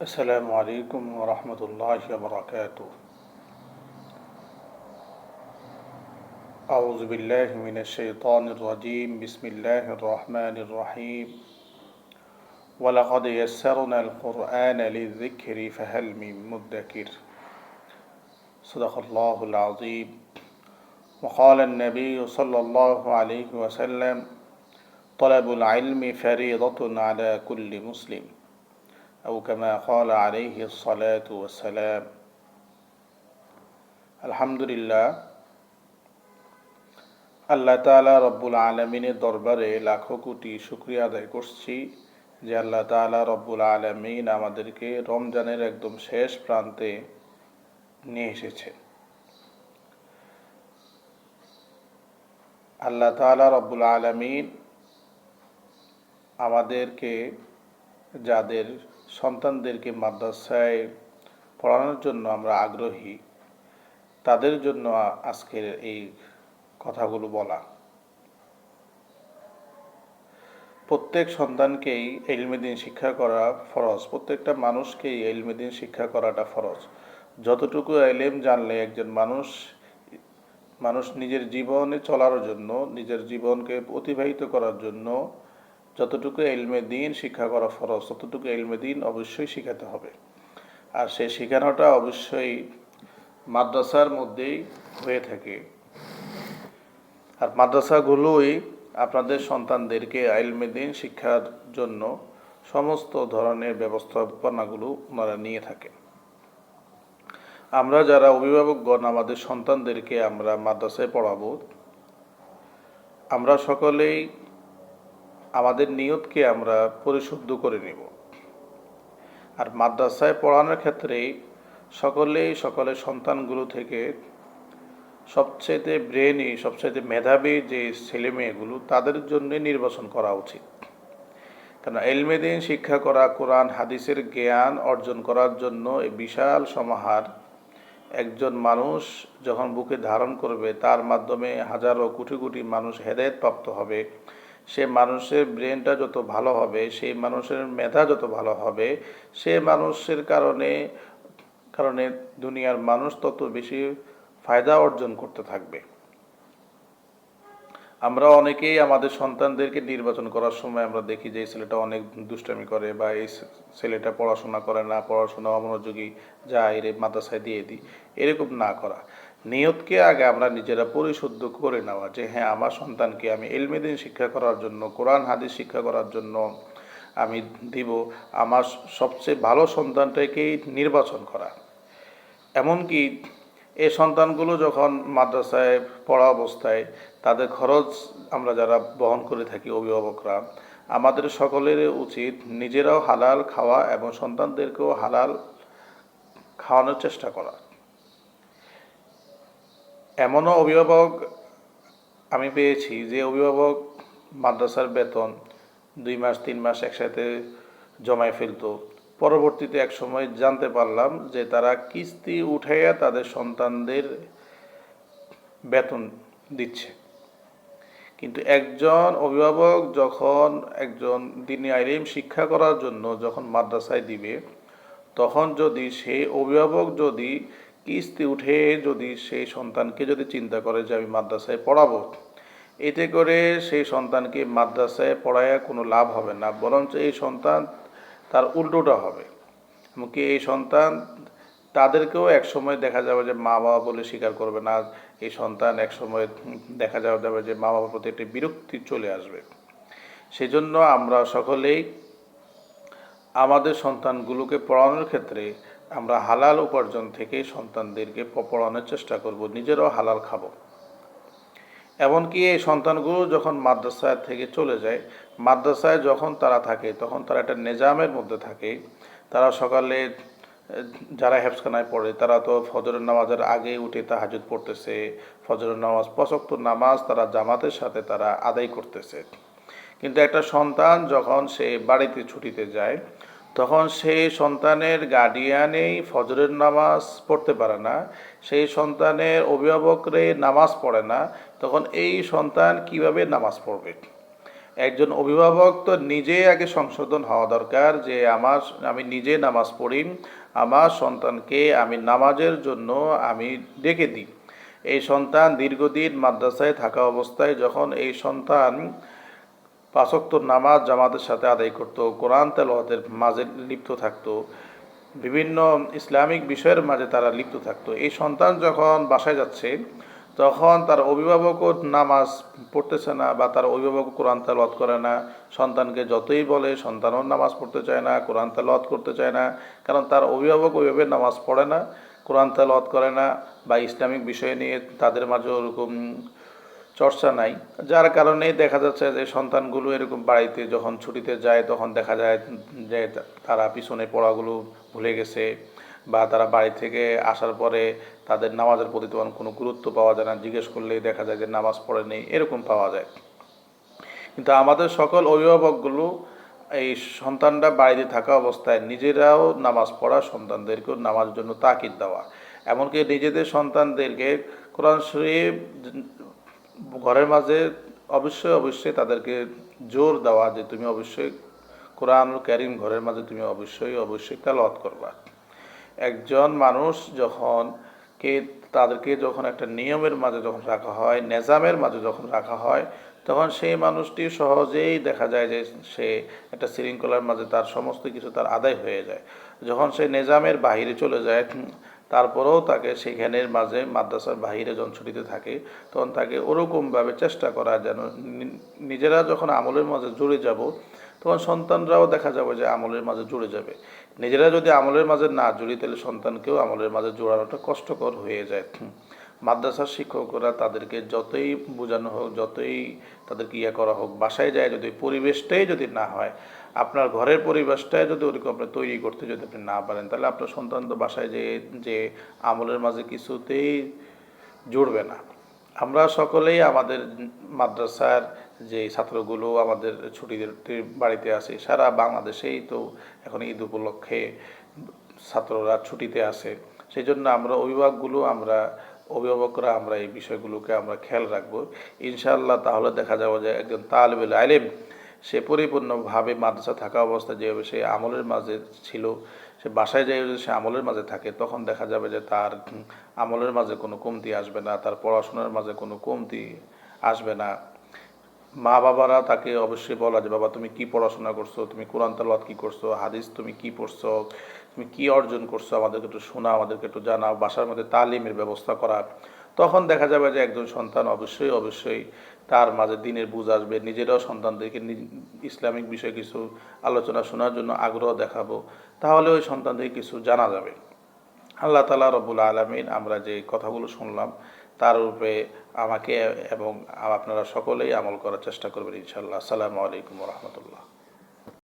السلام عليكم ورحمة الله وبركاته. أعوذ بالله من الشيطان الرجيم. بسم الله الرحمن الرحيم. ولقد يسرنا القرآن للذكر فهل من مدكر. صدق الله العظيم. وقال النبي صلى الله عليه وسلم: طلب العلم فريضة على كل مسلم، أو كما قال عليه الصلاة والسلام. আলহামদুলিল্লাহ, আল্লাহ তাআলা রব্বুল আলামিনের দরবারে লাখো কোটি শুকরিয়া আদায় করছি যে আল্লাহ তাআলা রব্বুল আলামিন আমাদেরকে রমজানের একদম শেষ প্রান্তে নিয়ে এসেছে। আল্লাহ তাআলা রব্বুল আলামিন আমাদেরকে, যাদের সন্তানদেরকে মাদ্রাসায় পড়ানোর জন্য আমরা আগ্রহী, তাদের জন্য আজকের এই কথাগুলো বলা। প্রত্যেক সন্তানকেই ইলমে দ্বীন শিক্ষা করা ফরজ, প্রত্যেকটা মানুষকেই ইলমে দ্বীন শিক্ষা করাটা ফরজ। যতটুকু ইলম জানলে একজন মানুষ নিজের জীবনে চলার জন্য, নিজের জীবনকে অতিবাহিত করার জন্য যতটুকু ইলমে দ্বীন শিক্ষা করা ফরজ, ততটুকু ইলমে দ্বীন অবশ্যই শিখাতে হবে। আর সে শেখানোটা অবশ্যই মাদ্রাসার মধ্যেই হয়ে থাকে। আর মাদ্রাসাগুলোই আপনাদের সন্তানদেরকে ইলমে দ্বীন শিক্ষার জন্য সমস্ত ধরনের ব্যবস্থাপনাগুলো ওনারা নিয়ে থাকেন। আমরা যারা অভিভাবকগণ আমাদের সন্তানদেরকে আমরা মাদ্রাসায় পড়াবো, আমরা সকলেই আমাদের নিয়তকে আমরা পরিশুদ্ধ করে নিব। আর মাদ্রাসায় পড়ানোর ক্ষেত্রে সকলের সন্তানগুলো থেকে সবচেয়ে ব্রেনি, সবচেয়ে মেধাবী যে ছেলে মেয়েগুলো, তাদের জন্য নির্বাচন করা উচিত। কেন, ইলমে দ্বীন শিক্ষা করা, কোরআন হাদিসের জ্ঞান অর্জন করার জন্য এই বিশাল সমাহার একজন মানুষ যখন বুকে ধারণ করবে, তার মাধ্যমে হাজারো কোটি কোটি মানুষ হেদায়েত প্রাপ্ত হবে। সে মানুষের ব্রেনটা যত ভালো হবে, সেই মানুষের মেধা যত ভালো হবে, সে মানুষের কারণে দুনিয়ার মানুষ তত বেশি ফায়দা অর্জন করতে থাকবে। আমরা অনেকেই আমাদের সন্তানদেরকে নির্বাচন করার সময় আমরা দেখি যে এই ছেলেটা অনেক দুষ্টামি করে, বা এই ছেলেটা পড়াশোনা করে না, পড়াশোনা অমনোযোগী, যা এর মাদ্রাসায় দিয়ে দিই, এরকম না করা। নিয়তকে আগে আমরা নিজেরা পরিশুদ্ধ করে নেওয়া, যে হ্যাঁ, আমার সন্তানকে আমি ইলমে দ্বীন শিক্ষা করার জন্য, কোরআন হাদিস শিক্ষা করার জন্য আমি দিব। আমার সবচেয়ে ভালো সন্তানটাকেই নির্বাচন করা। এমনকি এই সন্তানগুলো যখন মাদ্রাসায় পড়া অবস্থায় তাদের খরচ আমরা যারা বহন করে থাকি অভিভাবকরা, আমাদের সকলের উচিত নিজেরাও হালাল খাওয়া এবং সন্তানদেরকেও হালাল খাওয়ানোর চেষ্টা করা। এমনও অভিভাবক আমি পেয়েছি যে অভিভাবক মাদ্রাসার বেতন 2 মাস 3 মাস একসাথে জমায় ফেলতো। পরবর্তীতে এক সময় জানতে পারলাম যে তারা কিস্তি উঠাইয়া তাদের সন্তানদের বেতন দিচ্ছে। কিন্তু একজন অভিভাবক যখন একজন দ্বীনি ইলম শিক্ষা করার জন্য যখন মাদ্রাসায় দিবে, তখন যদি সেই অভিভাবক যদি কিস্তি উঠে যদি সেই সন্তানকে যদি চিন্তা করে যে আমি মাদ্রাসায় পড়াবো, এতে করে সেই সন্তানকে মাদ্রাসায় পড়ায় কোনো লাভ হবে না, বরঞ্চ এই সন্তান তার উল্টোটা হবে। এমনকি এই সন্তান তাদেরকেও একসময় দেখা যাবে যে মা বাবা বলে স্বীকার করবে না। এই সন্তান একসময় দেখা যাবে যে মা বাবার প্রতি একটি বিরক্তি চলে আসবে। সেজন্য আমরা সকলেই আমাদের সন্তানগুলোকে পড়ানোর ক্ষেত্রে আমরা হালাল উপার্জন থেকে সন্তানদেরকে পড়ানোর চেষ্টা করব, নিজেরাও হালাল খাবো। এমনকি এই সন্তানগুলো যখন মাদ্রাসা থেকে চলে যায়, মাদ্রাসায় যখন তারা থাকে তখন তারা একটা নিজামের মধ্যে থাকে। তারা সকালে যারা হেফজখানায় পড়ে তারা তো ফজরের নামাজের আগে উঠে তাহাজ্জুদ পড়তেছে, ফজরের নামাজ 5 ওয়াক্ত নামাজ তারা জামাতের সাথে তারা আদায় করতেছে। কিন্তু একটা সন্তান যখন সে বাড়িতে ছুটিতে যায়, তখন সেই সন্তানের গার্ডিয়ানেই ফজরের নামাজ পড়তে পারে না, সেই সন্তানের অভিভাবকরে নামাজ পড়ে না, তখন এই সন্তান কিভাবে নামাজ পড়বে? একজন অভিভাবক তো নিজে আগে সংশোধন হওয়া দরকার যে আমি নিজে নামাজ পড়ি, আমার সন্তানকে আমি নামাজের জন্য আমি ডেকে দিই। এই সন্তান দীর্ঘদিন মাদ্রাসায় থাকা অবস্থায় যখন এই সন্তান পাঁচ ওয়াক্ত নামাজ জামাতের সাথে আদায় করত, কোরআন তেলাওয়াতের মাঝে লিপ্ত থাকতো, বিভিন্ন ইসলামিক বিষয়ের মাঝে তারা লিপ্ত থাকতো, এই সন্তান যখন বাসায় যাচ্ছে তখন তার অভিভাবকও নামাজ পড়তেছে না বা তার অভিভাবক কোরআন তেলাওয়াত করে না, সন্তানকে যতই বলে সন্তানও নামাজ পড়তে চায় না, কোরআন তেলাওয়াত করতে চায় না, কারণ তার অভিভাবক ওইভাবে নামাজ পড়ে না, কোরআন তেলাওয়াত করে না বা ইসলামিক বিষয় নিয়ে তাদের মাঝে ওরকম চর্চা নাই। যার কারণে দেখা যাচ্ছে যে সন্তানগুলো এরকম বাড়িতে যখন ছুটিতে যায় তখন দেখা যায় যে তারা পিছনে পড়াগুলো ভুলে গেছে, বা তারা বাড়ি থেকে আসার পরে তাদের নামাজের প্রতি তেমন কোনো গুরুত্ব পাওয়া যায় না, জিজ্ঞেস করলেই দেখা যায় যে নামাজ পড়েনি, এরকম পাওয়া যায়। কিন্তু আমাদের সকল অভিভাবকগুলো এই সন্তানরা বাড়িতে থাকা অবস্থায় নিজেরাও নামাজ পড়া, সন্তানদেরকেও নামাজের জন্য তাকিদ দেওয়া, এমনকি নিজেদের সন্তানদেরকে কোরআন শরীফ ঘরের মাঝে অবশ্যই অবশ্যই তাদেরকে জোর দেওয়া যে তুমি অবশ্যই কোরআনুল কারীম ঘরের মাঝে তুমি অবশ্যই অবশ্যই তেলাওয়াত করবা। একজন মানুষ যখন কে তাদেরকে যখন একটা নিয়মের মাঝে যখন রাখা হয়, নেজামের মাঝে যখন রাখা হয়, তখন সেই মানুষটি সহজেই দেখা যায় যে সে একটা শৃঙ্খলার মাঝে তার সমস্ত কিছু তার আদায় হয়ে যায়। যখন সে নেজামের বাহিরে চলে যায়, তারপরেও তাকে সেখানের মাঝে মাদ্রাসার বাহিরে যখন ছুটিতে থাকে তখন তাকে ওরকমভাবে চেষ্টা করা যেন নিজেরা যখন আমলের মাঝে জুড়ে যাব তখন সন্তানরাও দেখা যাবে যে আমলের মাঝে জুড়ে যাবে। নিজেরা যদি আমলের মাঝে না জুড়ি তাহলে সন্তানকেও আমলের মাঝে জোড়ানোটা কষ্টকর হয়ে যায়। মাদ্রাসার শিক্ষকরা তাদেরকে যতই বোঝানো হোক, যতই তাদেরকে করা হোক, বাসায় যায় যদি পরিবেশটাই যদি না হয়, আপনার ঘরের পরিবেশটাই যদি ওরকম আপনি তৈরি করতে যদি আপনি না পারেন, তাহলে আপনার সন্তান তো বাসায় যে আমলের মাঝে কিছুতেই জুড়বে না। আমরা সকলেই আমাদের মাদ্রাসার যে ছাত্রগুলো আমাদের ছুটির বাড়িতে আছে, সারা বাংলাদেশেই তো এখন ঈদ উপলক্ষে ছাত্ররা ছুটিতে আছে, সেই জন্য অভিভাবকরা আমরা এই বিষয়গুলোকে আমরা খেয়াল রাখবো ইনশাআল্লাহ। তাহলে দেখা যাবে যে একজন তালিবুল ইলম সে পরিপূর্ণভাবে মাদ্রাসা থাকা অবস্থায় যেভাবে সে আমলের মাঝে ছিল, সে বাসায় যেয়ে যদি সে আমলের মাঝে থাকে তখন দেখা যাবে যে তার আমলের মাঝে কোনো কমতি আসবে না, তার পড়াশোনার মাঝে কোনো কমতি আসবে না। মা বাবারা তাকে অবশ্যই বলা যে বাবা তুমি কি পড়াশোনা করছো, তুমি কোরআন তেলাওয়াত কি করছো, হাদিস তুমি কি পড়ছো, তুমি কি অর্জন করছো, আমাদেরকে একটু শোনাও, আমাদেরকে একটু জানাও, বাসার মধ্যে তালিমের ব্যবস্থা করা। তখন দেখা যাবে যে একজন সন্তান অবশ্যই অবশ্যই তার মাঝে দিনের বুঝ আসবে, নিজেরাও সন্তানদেরকে ইসলামিক বিষয়ে কিছু আলোচনা শোনার জন্য আগ্রহ দেখাবো, তাহলে ওই সন্তানদের কিছু জানা যাবে। আল্লাহ তাআলা রব্বুল আলামিন আমরা যে কথাগুলো শুনলাম তার উপরে আমাকে এবং আপনারা সকলেই আমল করার চেষ্টা করবেন ইনশাআল্লাহ। আসসালামু আলাইকুম ওয়া রাহমাতুল্লাহ।